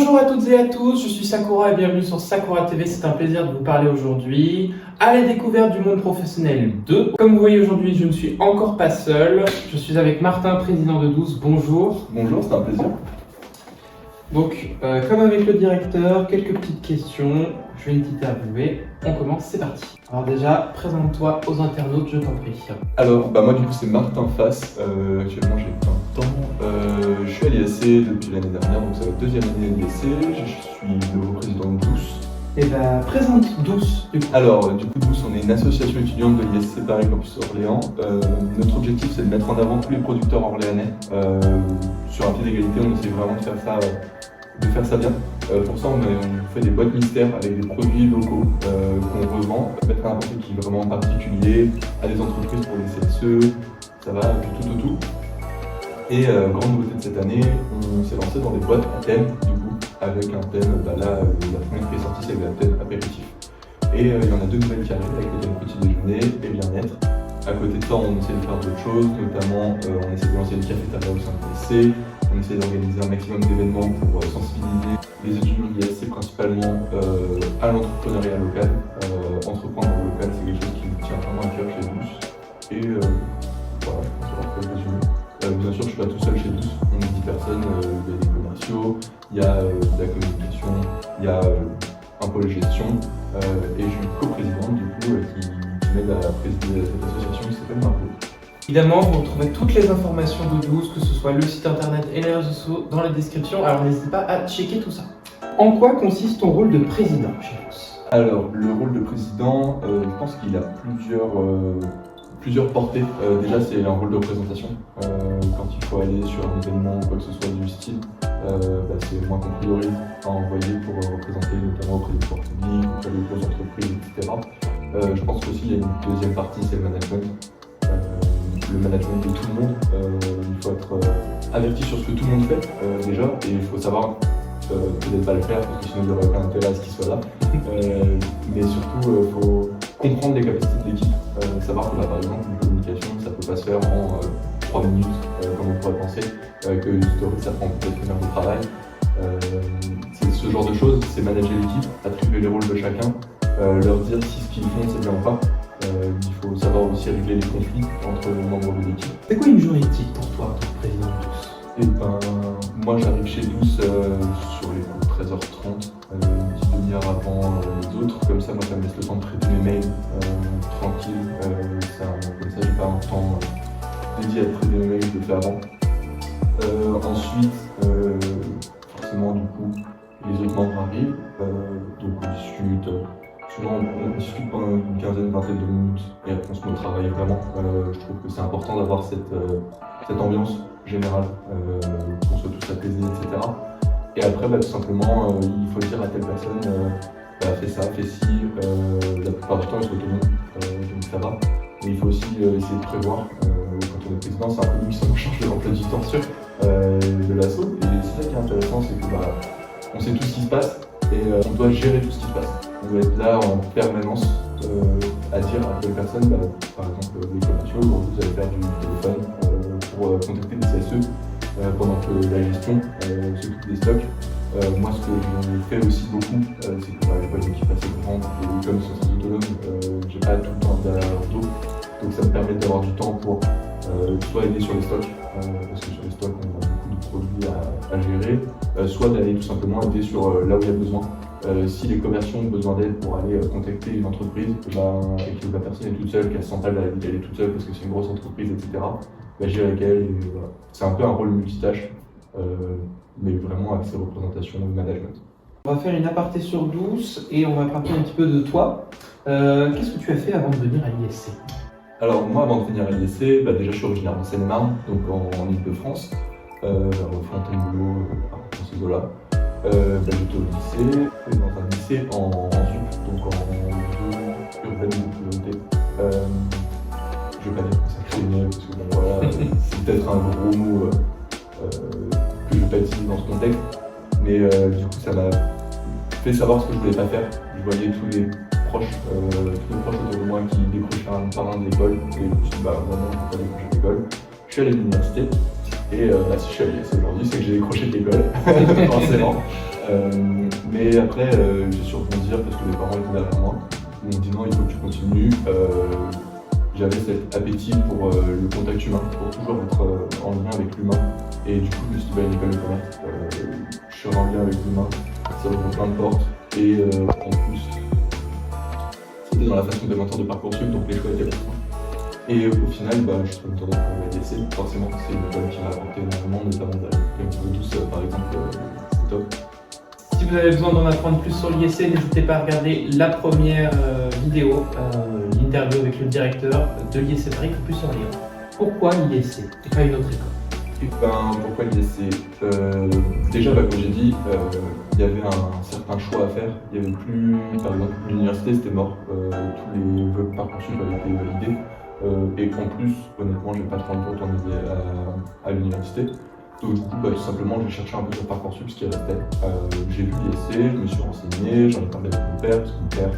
Bonjour à toutes et à tous, je suis Sakura et bienvenue sur Sakura TV. C'est un plaisir de vous parler aujourd'hui à la découverte du monde professionnel 2. Comme vous voyez aujourd'hui, je ne suis encore pas seul. Je suis avec Martin, président de Douce. Bonjour. Bonjour, c'est un plaisir. Donc, comme avec le directeur, quelques petites questions. Je vais une petite interviewer. On commence, c'est parti. Alors déjà, présente-toi aux internautes, je t'en prie. Alors, moi du coup c'est Martin Fass, actuellement j'ai 20 ans, je suis à l'ISC depuis l'année dernière, donc c'est la deuxième année de l'ISC, je suis nouveau président de Douce. Et présente Douce du coup. Alors, du coup Douce, on est une association étudiante de l'ISC Paris Campus Orléans. Notre objectif c'est de mettre en avant tous les producteurs orléanais. Sur un pied d'égalité, on essaie vraiment de faire ça bien. Pour ça, on fait des boîtes mystères avec des produits locaux qu'on revend, mettre un apporté qui est vraiment particulier à des entreprises pour les CSE, ça va du tout. Et grande nouveauté de cette année, on s'est lancé dans des boîtes à thème, du coup, avec un thème, la première qui est sortie, c'est le thème apéritif. Et il y en a deux nouvelles qui arrivent avec le thème petit déjeuner et bien-être. À côté de ça, on essaie de faire d'autres choses, notamment on essaie de lancer une cafétéria au sein de l'ISC, on essaie d'organiser un maximum d'événements pour sensibiliser les étudiants de l'ISC principalement à l'entrepreneuriat local. Entreprendre local, c'est quelque chose qui nous tient vraiment à cœur chez Douce. Et voilà, je pense avoir fait le résumé. Bien sûr, je ne suis pas tout seul chez Douce, on est 10 personnes, il y a des commerciaux, il y a de la communication, il y a un pôle gestion, et je suis co-présidente du coup qui m'aide à présider cette association qui s'appelle Marco. Évidemment, vous retrouvez toutes les informations de Douce, que ce soit le site internet et les réseaux sociaux dans la description, alors n'hésitez pas à checker tout ça. En quoi consiste ton rôle de président chez Douce? Alors, le rôle de président, je pense qu'il a plusieurs portées. Déjà, c'est un rôle de représentation. Quand il faut aller sur un événement ou quoi que ce soit du style, c'est moi qu'on priorise à envoyer pour représenter notamment auprès du pouvoir public, auprès des grosses entreprises, etc. Je pense qu'aussi, il y a une deuxième partie, c'est le management. Le management de tout le monde. Il faut être averti sur ce que tout le monde fait déjà, et il faut savoir peut-être pas le faire parce que sinon il n'y aurait aucun intérêt à ce qu'il soit là. Mais surtout, il faut comprendre les capacités de l'équipe. Savoir que par exemple une communication, ça peut pas se faire en 3 minutes comme on pourrait penser, que une story ça prend peut-être une heure de travail. C'est ce genre de choses, c'est manager l'équipe, attribuer les rôles de chacun, leur dire si ce qu'ils font c'est bien ou pas. Il faut savoir aussi régler les conflits entre les membres de l'équipe. C'est quoi une journée type pour toi, en tant que président de Douce? Moi j'arrive chez Douce sur les coups de 13h30, une petite demi-heure avant les autres. Comme ça, moi ça me laisse le temps de traiter mes mails tranquille. Comme ça, j'ai pas un temps dédié à traiter mes mails, je le fais avant. Ensuite, forcément, du coup, les autres membres arrivent, donc on discute. Souvent, on discute pendant une quinzaine, vingtaine de minutes et après on se met au travail vraiment. Je trouve que c'est important d'avoir cette ambiance générale, qu'on soit tous apaisés, etc. Et après, tout simplement, il faut dire à telle personne, fais ça, fais ci. La plupart du temps, ils sont autonomes, donc ça va. Mais il faut aussi essayer de prévoir. Quand on est président, c'est un peu nous qui sommes en charge de l'emploi du temps sûr de l'asso. Et c'est ça qui est intéressant, c'est que on sait tout ce qui se passe et on doit gérer tout ce qui se passe. On doit être là en permanence à dire à telle personne, par exemple les commerciaux, aujourd'hui vous allez faire du téléphone pour contacter des CSE pendant que la gestion s'occupe des stocks. Moi ce que je fais aussi beaucoup, c'est que j'ai pas une équipe assez grande et comme ils sont très autonomes, j'ai pas tout le temps derrière leur dos. Donc ça me permet d'avoir du temps pour soit aider sur les stocks, parce que sur les stocks on a beaucoup de produits à gérer, soit d'aller tout simplement aider sur là où il y a besoin. Si les commerciaux ont besoin d'aide pour aller contacter une entreprise et que la personne est toute seule, qu'elle se sent pas qu'elle est toute seule parce que c'est une grosse entreprise, etc., gérer avec elle. Voilà. C'est un peu un rôle multitâche, mais vraiment axé représentation et management. On va faire une aparté sur Douce et on va parler un petit peu de toi. Qu'est-ce que tu as fait avant de venir à l'ISC? Alors moi, avant de venir à l'ISC, déjà je suis originaire de Seine-et-Marne, donc en Ile-de-France, vers Fontainebleau, dans ces eaux-là. J'étais au lycée, et dans un lycée en ZUP, donc en urbaine de priorité. Je vais pas dire que ça craignait, parce que voilà, c'est peut-être un gros mot que je vais pas utiliser dans ce contexte, mais du coup ça m'a fait savoir ce que je voulais pas faire. Je voyais tous les proches autour de moi qui décrochaient un par un de l'école, et je me suis dit maintenant je ne peux pas décrocher de l'école. Je suis allé à l'université. Et si je suis à l'ISC aujourd'hui, c'est que j'ai décroché de l'école, forcément. Mais après, j'ai su rebondir parce que mes parents étaient derrière moi. Ils m'ont dit non, il faut que tu continues. J'avais cet appétit pour le contact humain, pour toujours être en lien avec l'humain. Et du coup, je me suis dit, une école de commerce, je suis en lien avec l'humain, ça ouvre plein de portes. Et en plus, c'était dans la façon de mentor de Parcoursup, donc les choix étaient là. Et au final, je suis mentor de l'EDC. Forcément, c'est une école qui m'a apporté énormément, notamment avec tous, par exemple, c'est top. Si vous avez besoin d'en apprendre plus sur l'ISC, n'hésitez pas à regarder la première vidéo, l'interview avec le directeur de l'ISC Paris pour plus en lire. Pourquoi l'ISC et pas une autre école? Pourquoi l'ISC? Déjà, comme j'ai dit, il y avait un certain choix à faire. Il n'y avait plus, par exemple, l'université, c'était mort. Tous les vœux Parcoursup avaient été validés. Et en plus, honnêtement, je n'ai pas trop le temps de retourner à l'université. Donc du coup, tout simplement, j'ai cherché un peu sur Parcoursup ce qui restait. J'ai vu l'ISC, je me suis renseigné, j'en ai parlé avec mon père, parce que mon père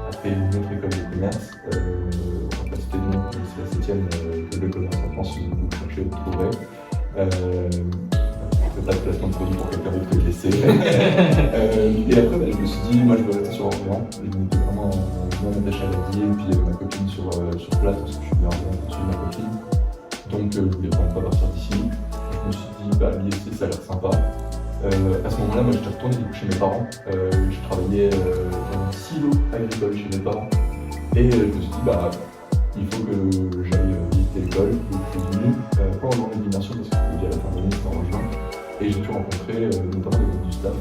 a fait une autre école de commerce. On va pas citer de nom, mais c'est la 7e école de commerce en France, si vous cherchez, vous trouverez. Je fais pas de placement de produit pour quelqu'un d'autre que l'ISC. Et après, je me suis dit, moi je veux rester sur Orléans. Je m'étais vraiment bien attaché à la ville, puis il y avait ma copine sur place, parce que je suis bien au-dessus de ma copine. Donc je voulais vraiment pas partir d'ici. Je me suis dit, l'ISC ça a l'air sympa. À ce moment-là, moi j'étais retourné chez mes parents. Je travaillais dans un silo agricole chez mes parents. Et je me suis dit, il faut que j'aille visiter l'école. Donc je suis venu pas en journée d'immersion parce que c'était déjà la fin de l'année, c'était en juin. Et j'ai pu rencontrer notamment les membres du staff,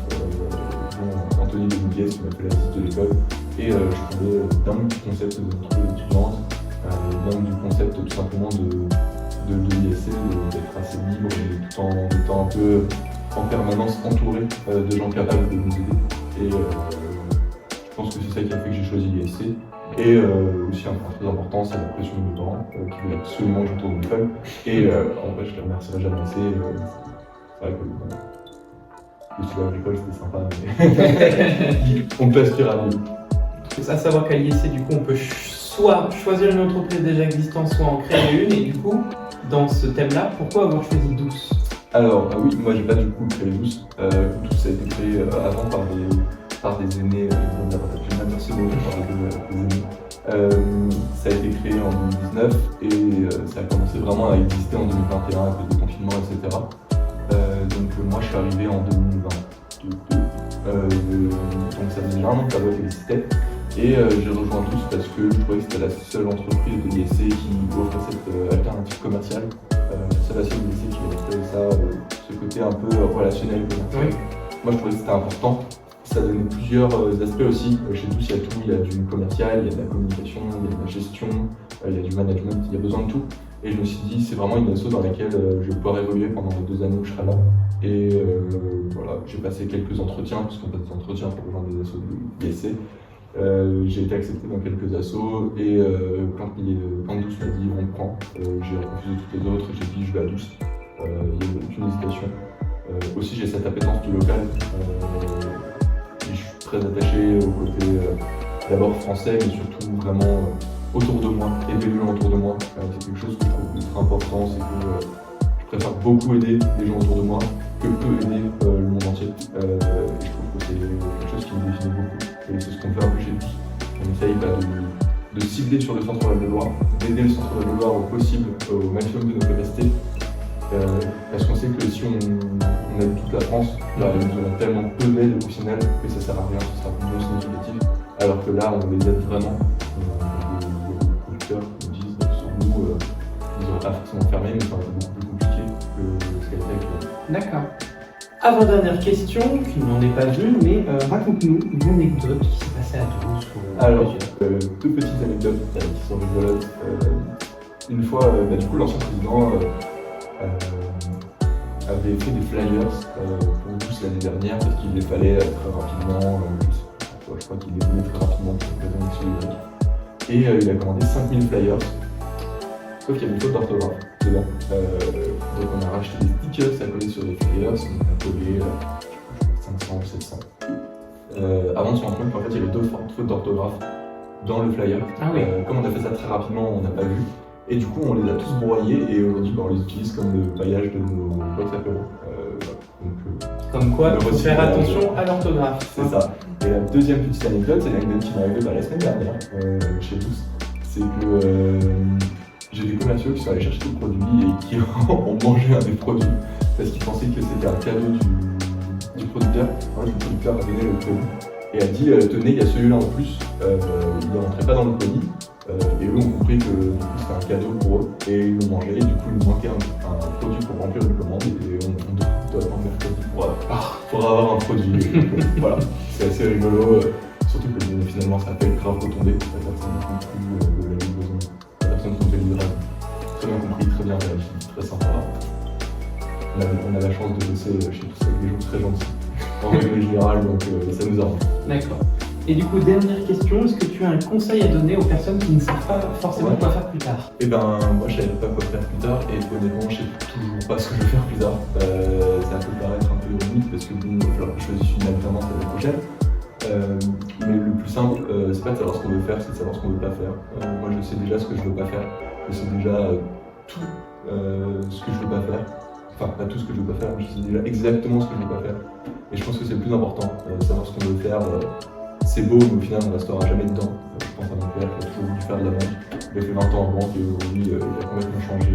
dont Anthony Desmouliès qui m'a fait la visite de l'école. Et je trouvais dingue du concept de notre étudiante, dingue du concept tout simplement de l'ISC, d'être assez libre et tout en étant un peu en permanence entouré de gens capables de nous aider. Et je pense que c'est ça qui a fait que j'ai choisi l'ISC. Et aussi un point très important, c'est la pression de mes parents qui voulaient absolument que je retourne à l'école. Et en vrai, je les remercierai jamais assez. C'est vrai que le stylo agricole c'était sympa, mais on peut aspirer à mieux. Il faut savoir qu'à l'ISC, du coup, on peut soit choisir une entreprise déjà existante, soit en créer une. Et du coup, dans ce thème-là, pourquoi avoir choisi Douce? Alors, oui, moi j'ai pas du coup créé Douce. Douce a été créé avant par des aînés, j'aime bien dire ce mot, par des aînés. Ça a été créé en 2019 et ça a commencé vraiment à exister en 2021 à cause du confinement, etc. Donc moi je suis arrivé en 2022. Donc ça faisait déjà un an que la boîte existait. Et j'ai rejoint Douce parce que je trouvais que c'était la seule entreprise de l'ISC qui offrait cette alternative commerciale. C'est la seule lycée qui avait ça, ce côté un peu relationnel commercial. Oui. Moi je trouvais que c'était important. Ça donnait plusieurs aspects aussi. Chez Douce, il y a tout. Il y a du commercial, il y a de la communication, il y a de la gestion, il y a du management, il y a besoin de tout. Et je me suis dit, c'est vraiment une asso dans laquelle je vais pouvoir évoluer pendant les 2 années où je serai là. Et voilà, j'ai passé quelques entretiens, puisqu'on passe des entretiens pour rejoindre des assos de l'ISC. J'ai été accepté dans quelques assos et quand Douce m'a dit on prend, j'ai refusé toutes les autres et j'ai dit je vais à Douce. Il n'y a eu aucune hésitation. Aussi j'ai cette appétence du local. Je suis très attaché au côté d'abord français mais surtout vraiment autour de moi, aider les gens autour de moi. C'est quelque chose que je trouve ultra important, c'est que je préfère beaucoup aider les gens autour de moi que aider le monde entier. Et je trouve que c'est quelque chose qui me définit beaucoup. Et c'est ce qu'on fait un peu chez Douce. On essaye de cibler sur le centre-val de Loire, d'aider le centre-val de Loire au possible, au maximum de nos capacités. Parce qu'on sait que si on aide toute la France, nous avons tellement peu d'aide au final que ça sert à rien, ce sera non significatif. Alors que là, on les aide vraiment. Les producteurs nous disent sur nous, ils n'auraient pas forcément fermé, mais ça aurait été beaucoup plus compliqué que ce qu'elle fait. D'accord. Avant-dernière question, qui n'en est pas une, mais raconte-nous une anecdote qui s'est passée à Douce. Alors, 2 petites anecdotes qui sont rigolotes. Une fois, du coup, l'ancien président avait fait des flyers pour Douce l'année dernière parce qu'il les fallait très rapidement. Je crois qu'il les voulait très rapidement pour une raison X. Et il a commandé 5000 flyers. Sauf qu'il y avait une faute d'orthographe dedans. Donc on a racheté des stickers à coller sur les flyers, on a collé 500 ou 700. Avant de se rendre compte qu'en fait il y avait 2 fautes d'orthographe dans le flyer. Ah oui. Comme on a fait ça très rapidement, on n'a pas vu. Et du coup on les a tous broyés et aujourd'hui on les utilise comme le paillage de nos boîtes apéro. Donc Comme quoi, Le il faut recyclage. faire attention à l'orthographe. C'est ça. Et la deuxième petite anecdote, c'est l'anecdote qui m'est arrivée la semaine dernière chez tous. C'est que j'ai des commerciaux qui sont allés chercher des produits et qui ont mangé un des produits parce qu'ils pensaient que c'était un cadeau du producteur. En fait, le producteur a donné le produit et a dit tenez, il y a celui-là en plus, il ne rentrait pas dans le colis. Et eux ont compris que du coup, c'était un cadeau pour eux et ils l'ont mangé. Et du coup, il nous manquait un produit pour remplir une commande et on doit attendre mercredi pour avoir un produit. Voilà, c'est assez rigolo, surtout que finalement ça a fait grave retombé. La personne n'a compris la livraison. La personne qui nous fait livrer très bien compris, très bien réagi, très sympa. On a la chance de bosser chez tous avec des gens très gentils en règle générale, donc ça nous arrange. D'accord. Et du coup, dernière question, est-ce que tu as un conseil à donner aux personnes qui ne savent pas forcément quoi faire plus tard? Eh ben, moi je savais pas quoi faire plus tard et honnêtement, je sais toujours pas ce que je vais faire plus tard. Ça peut paraître un peu ironique parce que bon, il va falloir que je choisisse une alternance l'année prochaine. Mais le plus simple, c'est pas de savoir ce qu'on veut faire, c'est de savoir ce qu'on veut pas faire. Moi je sais déjà ce que je veux pas faire. Je sais déjà tout ce que je veux pas faire. Enfin, pas tout ce que je veux pas faire, mais je sais déjà exactement ce que je veux pas faire. Et je pense que c'est le plus important, savoir ce qu'on veut faire. C'est beau, mais au final, on ne restera jamais dedans. Je pense à mon père qui a toujours voulu faire de la vente. Il a fait 20 ans en vente et aujourd'hui, il a complètement changé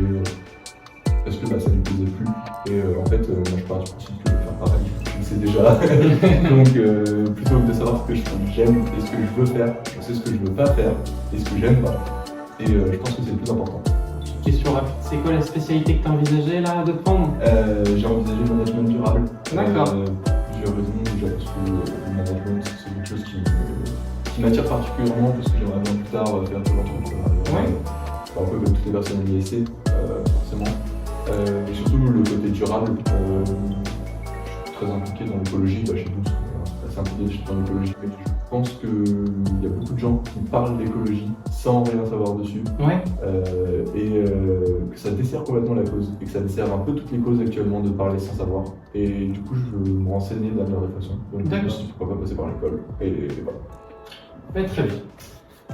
parce que ça ne lui plaisait plus. Et en fait, moi, je pars du principe que je vais faire pareil. Je le sais déjà. Donc, plutôt que de savoir ce que j'aime et ce que je veux faire, je sais ce que je veux pas faire et ce que j'aime pas. Et je pense que c'est le plus important. Question rapide, c'est quoi la spécialité que tu as envisagé là de prendre? J'ai envisagé le management durable. D'accord. Plusieurs raisons. Déjà parce que le management, c'est quelque chose qui m'attire particulièrement parce que j'aimerais bien plus tard faire de l'entrepreneuriat. Ouais. Un peu comme toutes les personnes à l'ISC, forcément. Et surtout le côté durable. Je suis très impliqué dans l'écologie, chez nous, assez impliqué dans l'écologie. Je pense qu'il y a beaucoup de gens qui parlent d'écologie sans rien savoir dessus. Ouais. Et que ça dessert complètement la cause. Et que ça dessert un peu toutes les causes actuellement de parler sans savoir. Et du coup, je veux me renseigner de la meilleure des façons. Donc, je me suis dit pourquoi pas passer par l'école. Et voilà. Ouais, très bien.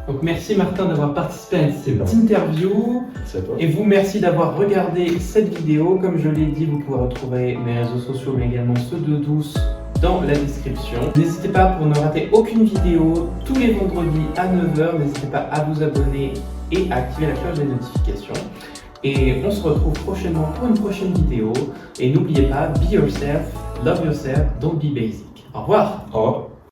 Donc merci Martin d'avoir participé à cette interview. Merci à toi. Et vous, merci d'avoir regardé cette vidéo. Comme je l'ai dit, vous pouvez retrouver mes réseaux sociaux, mais également ceux de Douce dans la description. N'hésitez pas, pour ne rater aucune vidéo, tous les vendredis à 9h, n'hésitez pas à vous abonner et à activer la cloche des notifications. Et on se retrouve prochainement pour une prochaine vidéo. Et n'oubliez pas, be yourself, love yourself, don't be basic. Au revoir. Au revoir.